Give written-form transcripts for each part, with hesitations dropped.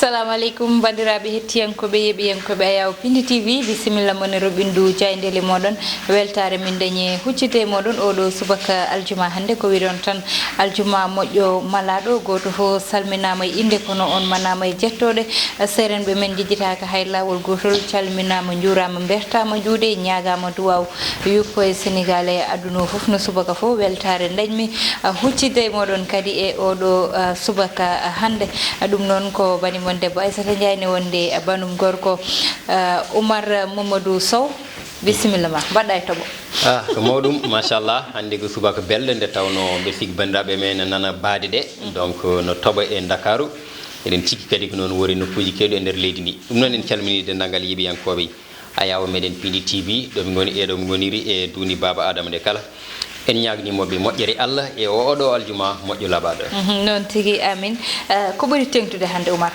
Assalamu alaikum bandiraɓe hettiyankoɓe yeɓiyankoɓe Ayaw Pindi TV bisimilla mon robindu jayndele moɗon weltare min dañi huccite moɗon oɗo subaka aljuma hande ko wiron tan aljuma moƴƴo malaɗo goto fo salminama inde kono on manama e jettoɗe serenɓe men jejjitaka hay lawol gotol calminama jurama bertama juuɗe ñagama duwaw yuppo e Sénégal e aduna foof no subaka fo weltare dañmi huccide moɗon kadi e oɗo subaka hande ɗum noon ko bani mon debbo Aissata Ndiaye ne wonde banum gorko Oumar Mamadou Sow bisimilla ma mbaɗɗa e toɓo ko mawɗum machallah hande ko subaka belde nde tawno ɓe sigi bandiraɓe men nana baade ɗe donc no toɓa e Dakaru eɗen cikki kadi ko noon woni nokkuji kewɗi e nder leydi ndi ɗum noon en calmini dendagal yiɓiyankoɓe Ayaw meɗen Pindi TV ɗo min goni ɗo min goniri e duuni baba Adama de kala en ñagnimoɓe moƴƴere Allah e oɗo aljuma moƴƴo laɓaɗo noon tigui amin ko ɓuuri tengtude hande Oumar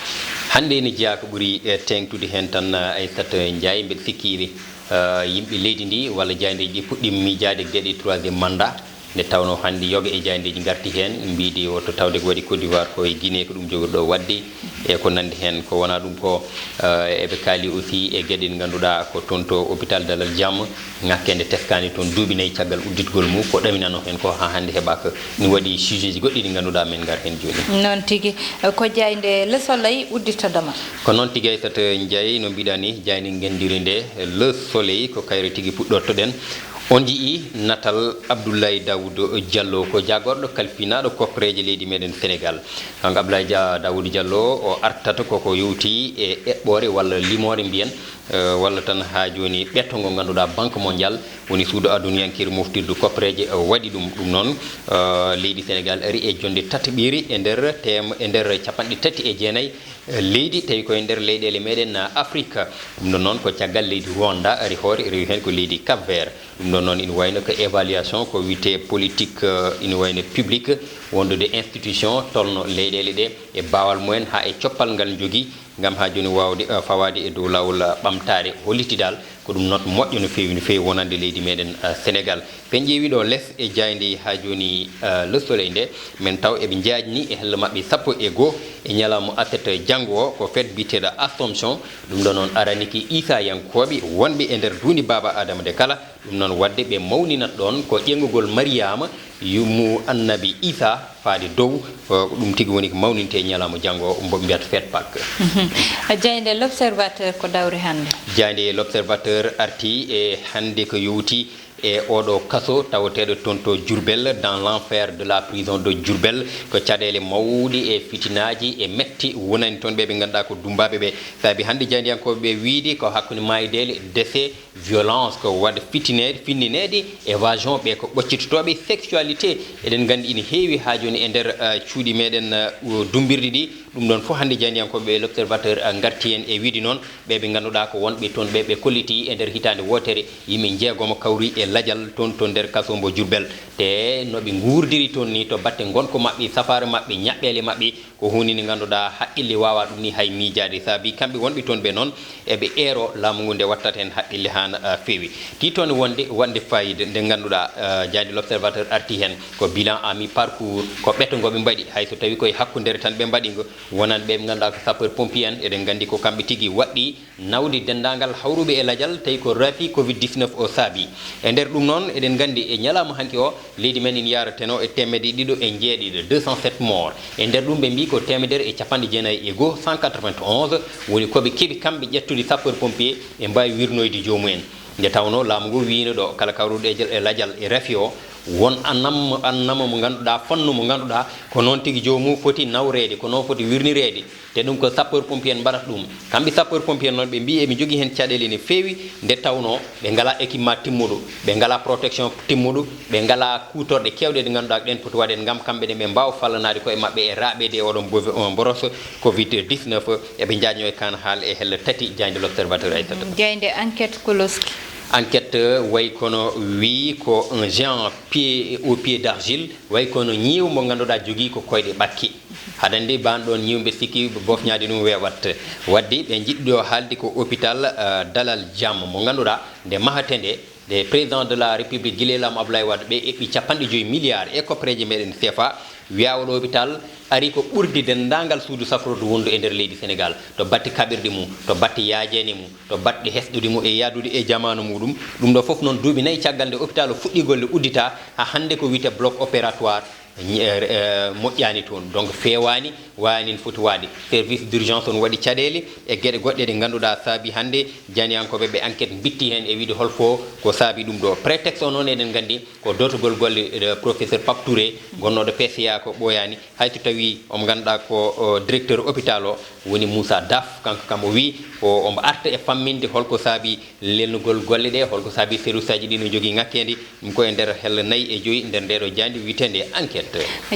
hande ne jeeya ko ɓuuri tengtude hen tan Aissata Ndiaye mbeɗa sikki yimɓe leydi ndi walla jayndeji ɗi puɗɗi miijade gueɗe 3e mandat nde tawno hande yoga e jayndeji garti hen mbiɗi to tawde ko waɗi Côte d'Ivoire koye Guinée ko ɗum jogorɗo wadde e ko nandi hen ko wona ɗum ko eɓe kaali aussi e gueɗe ɗe ganduɗa ko toon to hôpital Dalal Jamm ngakkede teskani toon duuɓi nayyi caggal udditgol mum ko ɗaminano hen ko ha hande heeɓaka ni waɗi sujet ji goɗɗi ɗi ganduɗa men gar hen joni noon tigui ko jayde Le Soleil udditadama ko noon tigui Aissata Ndiaye no mbiɗa ni jayde gendiri nde Le Soleil ko kayre tigui puɗɗortoɗen on jii natal Abdoulaye Daoud Diallo ko jagorɗo kalfinaɗo koppereje leydi meɗen Sénégal kanko Abdoulaye Daoud Diallo o artata koko yowti e eɓɓore walla limore mbiyen walla tan ha joni ɓetto ngo ganduɗa banque mondial woni suudu aduniyankere moftirdu koppereje waɗi ɗum noon leydi Sénégal ari e jonde tataɓiri e nder capanɗe tati e jeenayyi leydi tawi koye nder leyɗele meɗen Afrique ɗum ɗon noon ko caggal leydi Rwanda ari hoore rewi hen ko leydi Cap Vert ɗum ɗon noon ina wayno ko évaluation ko wiyete politique ina wayno publique wondude institution tolno leyɗele ɗe e bawal mumen ha e coppal ngal jogui gam ha joni wawde fawade e dow lawol ɓamtare hollitidal ko ɗum not moƴƴo no fewi wonande leydi meɗen Sénégal ɓen ƴeewi ɗo less e jayde ha joni Le Soleil nde min taw eɓe jaajni e hello mabɓe 1 e ñalawma aset janggo o ko fête biteɗo Assomption ɗum ɗon noon araniki Issa yankoɓe wonɓe e nder duuni baba Adama de kala ɗum noon wadde ɓe mawninat ɗon ko ƴeŋgugol Mariama yummu annabi Issa faade dow ɗum tigui woni ko mawninte ñalawma janggo o mboɓe mbiyata fête Pâques jayde L'Observateur ko dawri hande jayde L'Observateur arti e hande ko yowti e oɗo kaso tawateɗo toon to Diourbel dans l'enfer de la prison de Diourbel ko caɗele mawɗi e fitinaji e metti wonani toon ɓe ganduɗa ko dumbaɓe ɓe saabi hande jandiyankoɓe ɓe wiide ko hakkude mayidele décès violence ko waɗa finninede évasion ɓe ko ɓoccitotoɓe sexualité eɗen gandi ina heewi ha joni e nder cuuɗi meɗen dumbirɗi ɗi ɗum ɗon foof hande jandiyankoɓe L'Observateur garti hen e wiide noon ɓeɓe ganduɗa ko wonɓe toon ɓe kolliti e nder hitande wotere yimɓe jeegomo kawri e ladial toon to nder kaso mbo Diourbel te noɓe gurdiri toon ni to batte gonko mabɓe safare mabɓe ñaɓɓele mabɓe ko hunde nde ganduɗa haqqille wawa ɗum ni hay miijade saabi kamɓe wonɓe toon ɓe noon eɓe eero laamu ngu nde wattat hen haqqille hana feewi ti toon wonde fayida nde ganduɗa jayde L'Observateur arti hen ko bilan à mi parcours ko ɓetto ngoɓe mbaɗi hayso tawi koye hakkudere tan ɓe mbaɗi ngo wonani ɓe ganduɗa ko sapeur pompier en eɗen gandi ko kamɓe tigui waɗɗi nawde dendagal hawruɓe e ladial tawi ko rafi Covid-19 o saabi e nder ɗum noon eɗen gandi e ñalawma hanki o leydi men ina yarateno e 207 207 mort e nder ɗum ɓe mbi ko 191 191 woni koɓe keeɓi kamɓe ƴettude sapeur pompier e mbawi wirnoyde jomumen nde tawno laamu ngu wino ɗo kala kawruɗo e ladial e rafi o won annama mo ganduɗa fannu mo ganduɗa ko noon tigui jomum foti nawrede ko noon foti wirnirede te ɗum ko sapeur pompier en mbaɗata ɗum kamɓe sapeur pompier noon ɓe mbi eɓe jogui hen caɗele ne fewi nde tawno ɓe ngala équipement timmuɗo ɓe ngala protection timmuɗo ɓe ngala kutorɗe kewɗe ɗe ganduɗa ɗen poti waɗen gam kamɓe ɓe mbawa fallanade koye mabɓe e raɓede e oɗon boros Covid-19 eɓe jaño e kan haal e hello tati jayde L'Observateur Aissata jayde enquête Koloski enquête way kono wi ko un géant au pied d'argile way kono ñiiw mo ganduɗa jogui ko koyɗe ɓakki haɗande banɗon ñiwɓe sikki bofñade ɗum wewat wadde ɓe jiɗɗo haalde ko hôpital Dalal Jamm mo ganduɗa nde mahate nde le président de la république guilelam Abdoulaye Wade ɓe eɓɓi 50 milliards e koppareje meɗen CFA wiya oɗo hôpital ari ko ɓurdi dendagal suudu safrode wondu e nder leydi Sénégal to batti kaɓirɗe mum to batti yaajene mum to batte hesɗude mum e yadude e jamanu muɗum ɗum ɗo foof noon duuɓi 4 caggal nde hôpital o fuɗɗi golle uddita ha hande ko wiyete bloc opératoire moƴƴani toon donc fewani wani foti wade service d'urgence on waɗi caɗele e gueɗe goɗɗe ɗe ganduɗa saabi hande janiyankoɓe ɓe enquête bitti hen e wiide holfo ko saabi ɗum ɗo prétexte o noon eɗen gandi ko dotugol golle professeur Pape Touré gonnoɗo PCA ko ɓoyani hayso tawi omo ganduɗa ko directeur hôpital o woni Moussa Daf kanko kam o wi ko omo arta e famminde holko saabi lelnugol golle ɗe holko saabi service aji ɗi no jogui ngakkedi ɗum ko e nder helle 4 e 5 nder ndeɗo jandi witende enquête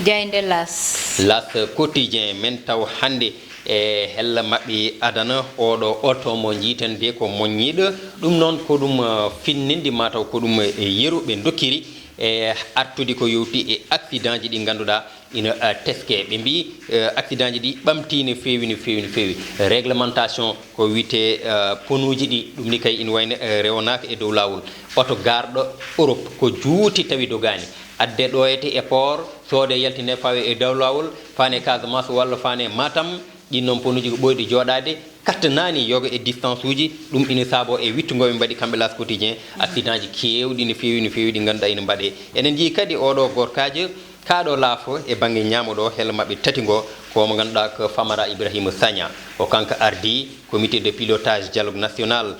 jayde las quotidien men taw hande e hella mabɓe adana oɗo oto mo jiiten de ko moññiɗo ɗum noon ko ɗum finnindi mataw ko ɗum yeru ɓe dokkiri e artude ko yowti e accident ji ɗi ganduɗa ina teske ɓe mbi accident ji ɗi ɓamti no fewi no fewi no fewi réglementation ko wiyete ponuji ɗi ɗum ni kay ina wayno rewnaka e dow lawol oto garɗo Europe ko juuti tawi dogani adde ɗoyete e port soode yaltine fawe e dow lawol fane Casamance walla fane Matam ɗin noon ponuji ko ɓoyɗi joɗade kattanani yoga e distance uji ɗum ina saabo e wittugoɓe mbaɗi kamɓe las quotidien accident ji kewɗi no fewi no fewi ɗi ganduɗa ina mbaɗe enen jii kadi oɗo gorkajo kaɗo laafo e banggue ñamoɗo hel mabɓe tati ngo komo ganduɗa ko Famara Ibrahima Sagna o kanko ardi comité de pilotage dialogue national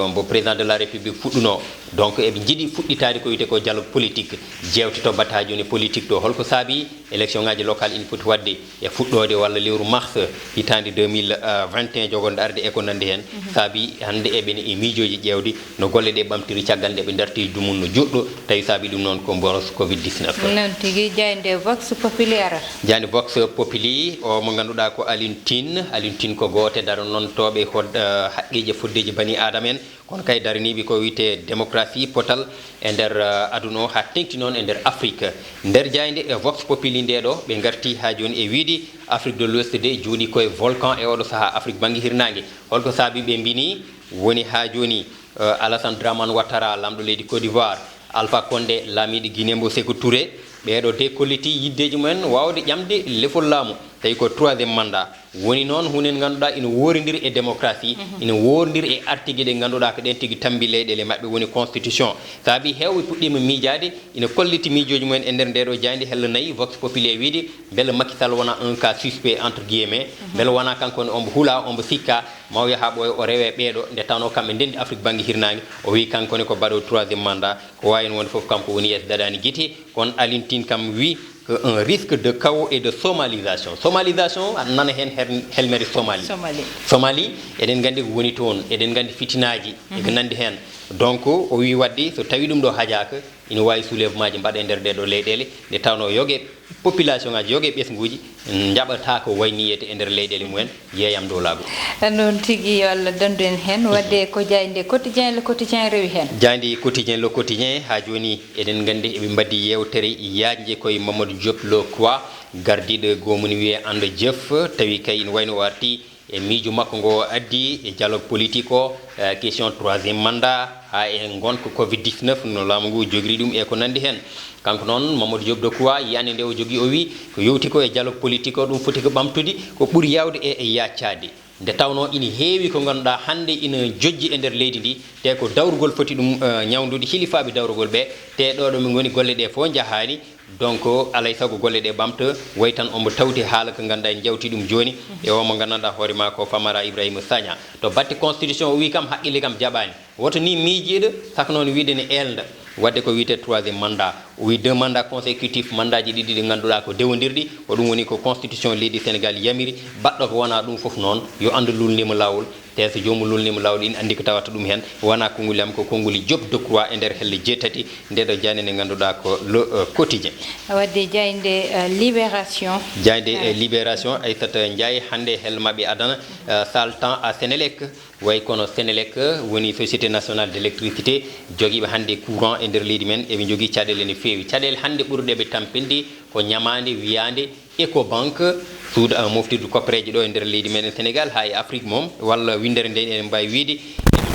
mbo président de la république fuɗɗuno donc eɓe jiiɗi fuɗɗitade ko wiyete ko dialogue politique jewte to batta joni politique to holko saabi élection ngaji local ina foti wadde e fuɗɗode walla lewru mars hitande 2021 jogonde arde e ko nandi hen saabi hande eɓene e miijoji ƴewdi no golle ɗe ɓamtiri caggal nde ɓe darti dumunno juɗɗo tawi saabi ɗum noon ko boros covid 19 non tigui jayde vox populi arata jani vox populi o mo ganduɗa ko Alioune Tine ko goote daro noon toɓe haqqije foddeji bani adama en kono kay daraniɓe ko wiyete démocratie potal e nder aduna o ha tengti noon e nder Afrique nder jayde e vox populi nde ɗo ɓe garti ha joni e wiidi Afrique de l'Ouest de jooɗi koye volcan e oɗo saaha Afrique banggue hirnangue holko saabi ɓe mbini woni ha joni Alassane Dramane Ouattara lamɗo leydi Côte d'Ivoire Alpha Condé laamiɗo Guinée mbo Sékou Touré ɓeɗo de kolliti yiddeji mumen wawde ƴamde lefol laamu tawi ko 3e mandat woni noon hunen ganduɗa ina woridiri e démocratie ina woridiri e artigue ɗe ganduɗa ko ɗen tigui tambi leyɗele mabɓe woni constitution saabi hewɓe puɗɗima miijade ina kolliti miijoji mumen e nder ndeɗo jayde hella nayyi vox populi e wiide beele Macky Sall wona un cas suspect entre guillemets beele wona kankone ombo huula ombo sikka maw yaha ɓoya o rewe ɓeeɗo nde tawno kamɓe ndendi Afrique banggue hirnangue o wi kankone ko baɗo 3e mandat ko wawi wonde foof kanko woni yes daɗani guite kono Alioune Tine kam wi un risque de chaos et de somalisation nana hen helmere Somalie eɗen gandi ko woni toon eɗen gandi fitinaji eko nandi hen donc o wi wadde so tawi ɗum ɗo haajaka ina wawi soulèvement ji mbaɗe nder ɗeɗo leyɗele nde tawno yogue population ngaji yogue ɓesguji jaɓata ko wayniyete e nder leyɗele mumen yeeyam dow laago noon tigui yo Allah dandu en hen wadde ko jayde quotidien le quotidien rewi hen jayde quotidien le quotidien ha joni eɗen gandi eɓe mbaddi yewtere yajje koye Mamadou Diop Decroix gardiɗo gomuni wiye ando jeef tawi kay ina wayno o arti e miijo makko ngo addi e dialogue politique o question 3e mandat ha e gonka covid 19 no laamu ngu jogiri ɗum e ko nandi hen kanko noon Mamadou Diop Decroix yiyande nde o jogui o wi ko yewti ko e dialogue politique o ɗum foti ko ɓamtude ko ɓuuri yawde e yaccade nde tawno ina heewi ko ganduɗa hande ina jojji e nder leydi ndi te ko dawrugol foti ɗum ñawdude hilifaɓe dawrugol ɓe te ɗo ɗo min goni golle ɗe fof jahani donc alay sago golle ɗe ɓamta way tan omo tawti haala ko ganduɗa en jawti ɗum joni e omo gandanɗa hoore ma ko Famara Ibrahima Sagna to batte constitution o wi kam haqqille kam jaɓani woto ni miijiɗo saka noon wiide ne elda wadde ko wiyete 3e mandat o wi 2 mandat consécutif mandat ji ɗiɗi ɗi ganduɗa ko dewodirɗi ko ɗum woni ko constitution leydi Sénégal yamiri baɗɗo ko wona ɗum foof noon yo andu lulnima lawol te so jomum lulnima lawol ina andi ko tawata ɗum hen wona konnguli am ko konnguli Diop Decroix e nder helle jeetati ndeɗo jani nde ganduɗa ko le quotidien wadde jayde libération libération Aissata Ndiaye hande hel mabɓe adana saltan à Sénélec way kono Sénélec woni société nationale d' électricité joguiɓe hande courant e nder leydi men eɓe jogui caɗele no fewi caɗele hande ɓurɗeɓe tampinde ko ñamade wiyande Ecobank suuda moftirde koppareje ɗo e nder leydi meɗen Sénégal ha e Afrique moom walla windere nde eɗen mbawi wiide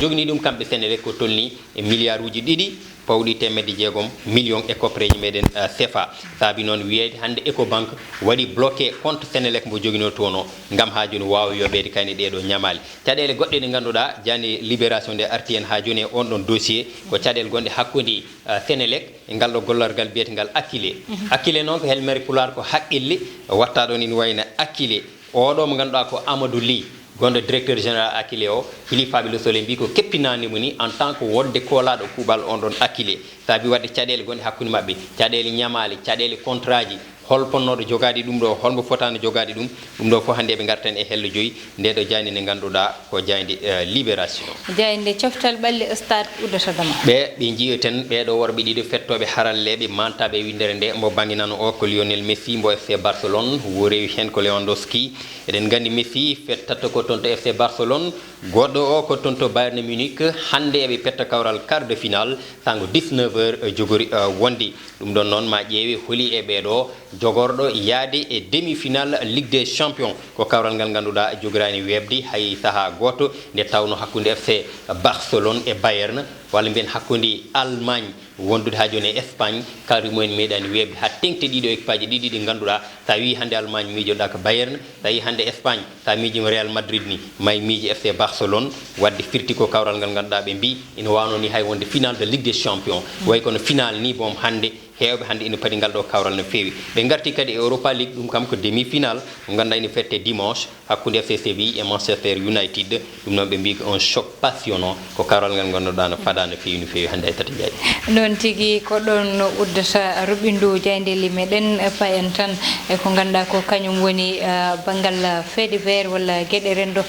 jogini ɗum kamɓe Senelec ko tolni e milliard uji ɗiɗi pawɗi temedde jeegom million e copreji meɗen CFA saabi noon wiyede hande Ecobank waɗi bloqué compte Senelec mo joguino toon o gam ha joni wawa yoɓede kayne ɗeɗo ñamali caɗele goɗɗe ɗe ganduɗa jani libération nde arti hen ha joni e on ɗon dossier ko caɗele gonɗe hakkude Senelec e ngal ɗo gollargal biyetegal Akile Akile noon ko helmere pular ko haqqille watta ɗon ina wayno Akile oɗo mo ganduɗa ko Amadou Ly gonɗo directeur général Akile o hilifaɓe Le Soleil mbi ko keppinanimo ni en tant que wonde kolaɗo kuuɓal on ɗon Akile saabi wadde caɗele gonɗe hakkude mabɓe caɗele ñamali caɗele contrat ji hol ponnoɗo jogade ɗum ɗo holmo fotano jogade ɗum ɗo fof hande ɓe gartan e hello joyi ndeɗo jayde nde ganduɗa ko jayde libération jayde coftal ɓalli stade uddatadama ɓe jiyaten ɓeɗo worɓe ɗiɗo fettoɓe haralleɓe mantaɓe windere nde mo bangguinano o ko Lionel Messi mbo FC Barcelone wo rewi hen ko Lewandowski eɗen gandi Messi fettata ko toon to FC Barcelone goɗɗo o ko toon to Bayern Munich hande eɓe petta kawral quart de finale sango 19h jogori wondi ɗum ɗon noon ma ƴeewi holi e ɓeɗo jogorɗo yaade e demi finale Ligue des Champions ko kawral ngal ganduɗa jogorani webde hay saaha goto nde tawno hakkude FC Barcelone e Bayern walla mbiyen hakkude Allemagne wondude ha joni e Espagne kawri mumen meeɗani webde ha tengte ɗiɗo équipe aji ɗiɗi ɗi ganduɗa sa wi hande Allemagne miijoɗa ko Bayern sa wi hande Espagne sa miijima Real Madrid ni may miiji FC Barcelone wadde firti ko kawral ngal ganduɗa ɓe mbi ina wawno ni hay wonde finale de Ligue des Champions way kono finale ni boom hande hewɓe hande ina paadi ngal ɗo kawral no fewi ɓe garti kadi e Europa League ɗum kam ko demi final mo ganduɗa ina fette dimanche hakkude FC Séville e Manchester United ɗum noon ɓe mbi ko un choc passionnant ko kawral ngal ganduɗa no faada no fewi hande ay tati jaaɗi noon tigui ko ɗon uddata ruɓindu jaydeli meɗen payen tan e ko ganduɗa ko kañum woni banggal fait divers walla gueɗe rendo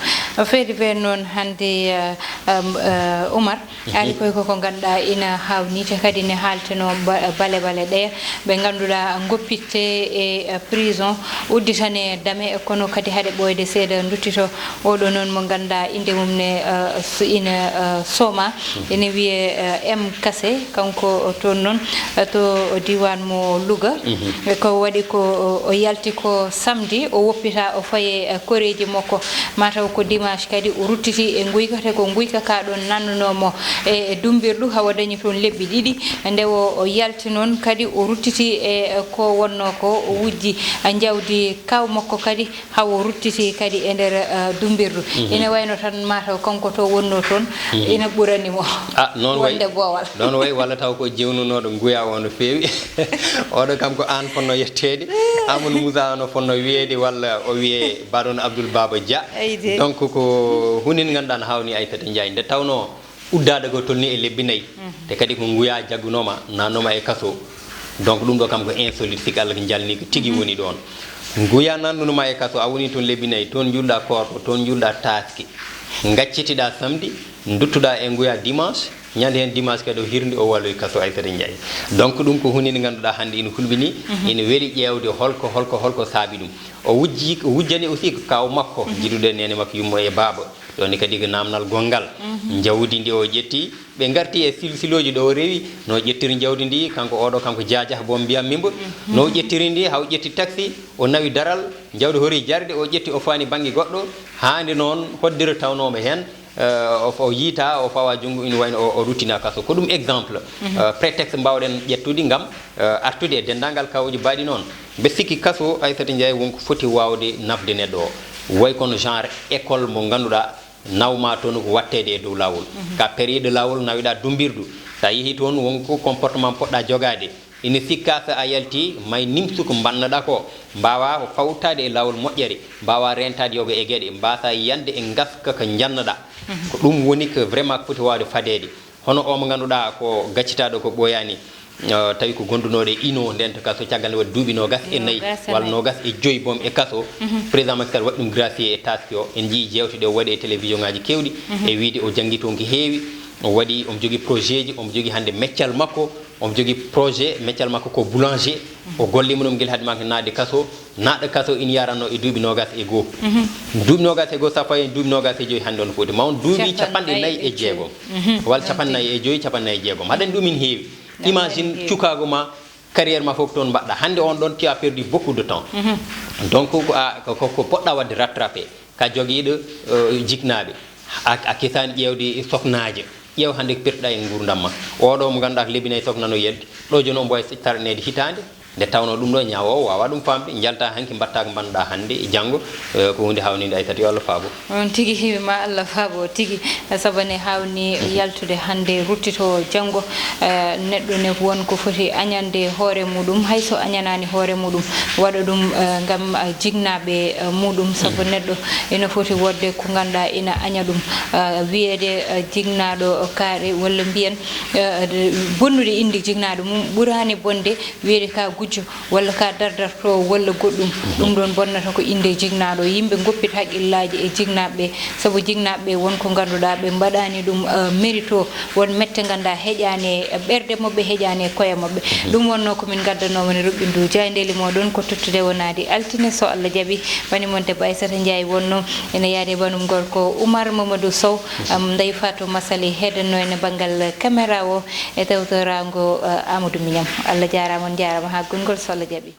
fait divers noon hande Oumar ari koy koko ganduɗa ina hawnite kadi ne halteno bale bale ɗeya ɓe ganduɗa goppitte e prison udditane dame kono kadi haɗe ɓoyde seeɗa duttito oɗo noon mo ganduɗa inde mum ne ina sooma ene wiye M Kassé kanko toon noon to diwan mo Louga ko waɗi ko o yalti ko samedi o woppita o faye koreji makko mataw ko dimanche kadi o ruttiti e guykata ko guyka ka ɗon nannunomo e dumbirɗu hawa dañi toon lebbi ɗiɗi nde o yalti noon kadi o ruttiti e ko wonno ko o wujji jawdi kaw makko kadi hawo ruttiti kadi e nder dumbirɗu ina wayno tan mataw kanko to wonno toon ina ɓuranimo wonde boowal noon way walla taw ko jewnunoɗo guya o no fewi oɗo kam ko an fonno yettede Amadou Moussa no fonno wiyede walla o wiye baɗon Abdoul Baba Dia donc ko hunde nde ganduɗa no hawni Aissata Ndiaye nde tawno uddade go tolni e lebbi nayyi te kadi ko guya jaggunoma nannoma e kaso donc ɗum ɗo kam ko insolite sik Allah ko jalni ko tigui woni ɗon guya nannunoma e kaso a woni toon lebbi nayyi toon julɗa korko toon julɗa taski gaccitiɗa samedi duttuɗa e guya dimanche ñande hen dimanche kadi o hirde o walloy kaso Aissata Ndiaye donc ɗum ko hunde nde ganduɗa hande ina hulɓini ina weeli ƴewde holko saabi ɗum o wujjani aussi ko kaw makko jiɗuɗen nene makko yummo e baaba ɗon kadi ko namdal gongal jawdi ndi o ƴetti ɓe garti e silsiloji ɗo o rewi no ƴettiri jawdi ndi kanko oɗo kanko Diadiah boom mbiyam mimba no ƴettiri ndi haw ƴetti taxi o nawi daral jawdi hori jarde o ƴetti o fani banggue goɗɗo hande noon hoddira tawnomo hen o yiita o fawa junggo ina wayno o rutina kaso ko ɗum exemple prétexte mbawɗen ƴettude gam artude e dendagal kawuji mbaɗi noon mbe sikki kaso Aissata Ndiaye wonko foti wawde nafde neɗɗo o way kono genre école mo ganduɗa nawma toon ko wattede e dow lawol ka période lawol nawiɗa dumbirdu sa yeehi toon wonko comportement poɗɗa jogade ina sikka so a yalti may nimsu ko bannoɗa ko mbawa fawtade e lawol moƴƴere mbawa rentade yoga e gueɗe mbasa yande e gaska ko jannoɗa ko ɗum woni que vraiment foti wawde fadede hono o mo ganduɗa ko gaccitaɗo ko ɓoyani tawi ko gondunoɗe ino nden to kaso caggal nde waɗi duuɓi nogas e nayyi walla nogas e joyyi boom e kaso président Macky Sall waɗi ɗum gracier e taski o en jii jewteɗe o waɗi e télévision ngaji kewɗi e wiide o jangui toon ko heewi o waɗi omo jogui projet ji omo jogui hande meccal makko omo jogui projet meccal makko ko boulanger o gollima ɗum guel haade makko nadde kaso naɗɗo kaso ina yaranno e duuɓi nogas e goho duuɓi nogas e goho sa fayi duuɓi nogas e joyyi hande on foti ma on duuɓi capanɗe nayyi e jeegom walla capannayyi e joyyi capannayyi e jeegom haɗani ɗum ina heewi imagine cukago ma carrière ma fof toon mbaɗɗa hande on ɗon tu as perdu beaucoup de temps donc ko poɗɗa wadde rattrapé ka joguiɗo jiknaɓe a kesani ƴewde soknaje ƴeew hande pirɗa e gurdam ma oɗo mo ganduɗa ko lebina e soknano yelde ɗo joni o mboya tarnede hitande nde tawno ɗum ɗo ñawowo wawa ɗum famde jalta hanki mbatta ko banduɗa hande e janggo ko hunde hawnide ay tati yo Allah faabo on tigi heewi ma Allah faabo tigi sabane hawni yaltude hande ruttito janggo neɗɗo ne wonko foti añande hoore muɗum hayso añanani hoore muɗum waɗa ɗum gam jignaɓe muɗum saabu neɗɗo ina foti wodde ko ganduɗa ina aña ɗum wiyede jignaɗo kaare walla mbiyen bonnude inde jignaɗo mum ɓurani bonde wiyede ka gujjo walla ka dardarto walla goɗɗum ɗum ɗon bonnata ko inde jignaɗo yimɓe goppit haqqillaji e jignaɓe saabu jignaɓe wonko ganduɗa ɓe mbaɗani ɗum mérito won mette ganda heƴani ɓerde mabɓe heƴani koye mabɓe ɗum wonno komin gaddanoma ne Roɓindu Diaydeli moɗon ko tottude wonade altine so Allah jaaɓi banimon debbo Aissata Ndiaye wonno ene yaade banum gorko Oumar Mamadou Sow Ndeye Fatou Massaly heɗanno ene banggal caméra o e tawtorango Amadou Mignam Allah jarama on jarama ha gongol so Allah jaaɓi